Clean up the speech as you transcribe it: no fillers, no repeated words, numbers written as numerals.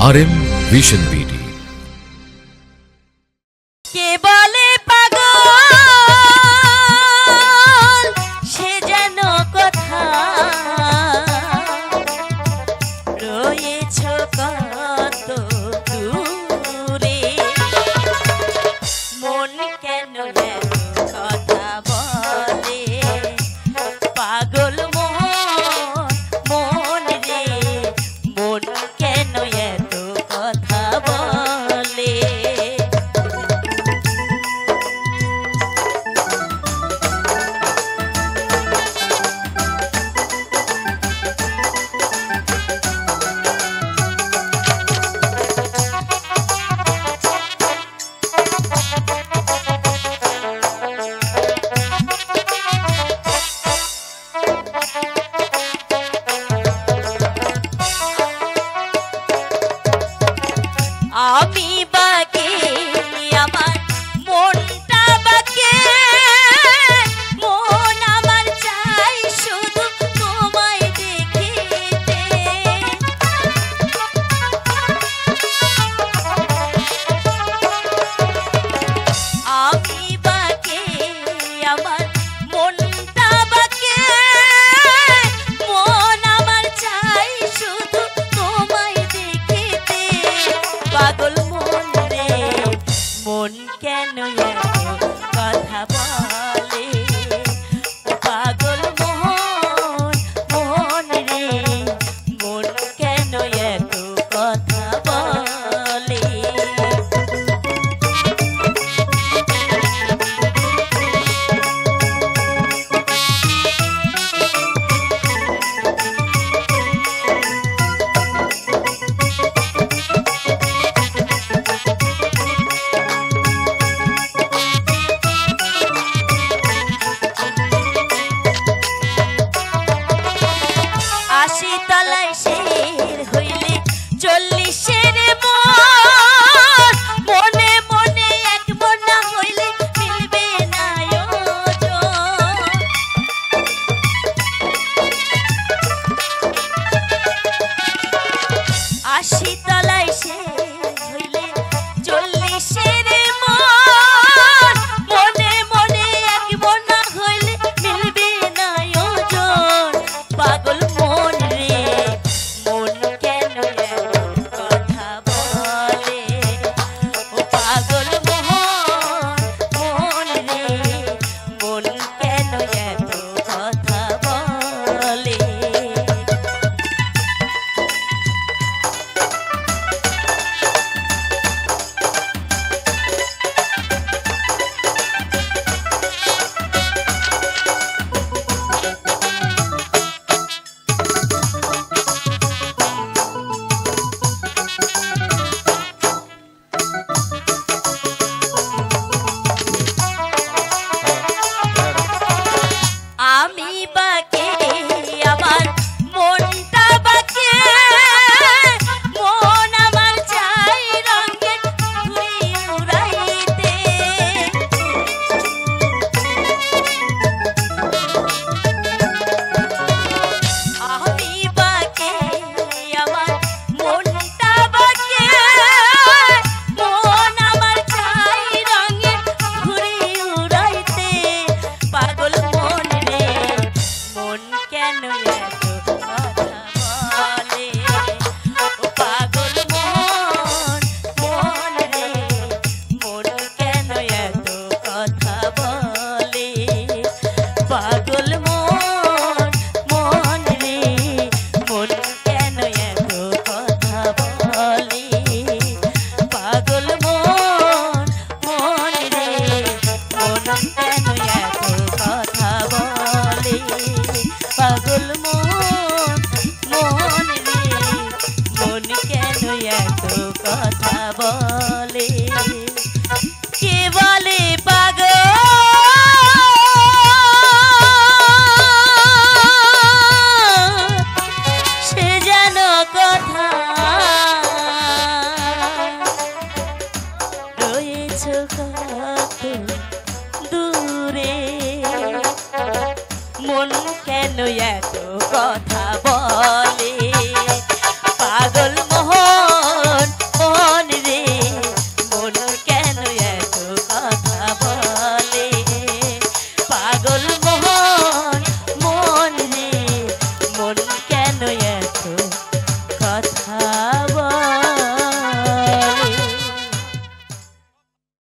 RM Vision BD। কে বলে পাগল সে যেন কথা রয়েছ কত দূরে মন কেন কথা বলে পাগল মন রে মন কেন এত কথা বলে আমি বাকে আমার মনটা বাকে মন আমার চাই শুধু তোমায় দেখিতে আমি বাকে আমার মনটা বাকে মন আমার চাই শুধু তোমায় দেখিতে পাগল মন রে মন কেন এত কথা বলে পাগল মন রে মন কেন এত কথা বলে আশি তলায় শের হইলে 40-এর মনে মনে এক মন না হইলে মিলবে না ওজন। আশি তলায় শের হইলে 40-এর মনে মনে এক মন না হইলে মিলবে না ওজন পাগল মন রে মন কেন এত কথা বলে ও পাগল মন রে মন কেন এত কথা বলে আমি বাকে আমার মনটা বাকে মন আমার চাই রঙের ঘুড়ি উড়াইতে আমি বাকে আমার মনটা বাকে মন আমার চাই রঙের ঘুড়ি উড়াইতে পাগল মন রে মন কেন এত কথা বলে ও পাগল মন রে মন কেন এত কথা বলে পাগল মন রে মন কেন এত কথা বলে পাগল মন রে মন কেন এত কথা বলে পাগল মন রে মন কেন এত কথা বলে কে বলে পাগল সে যেন কথা রয়েছ কত দূরে মন কেন এত কথা বলে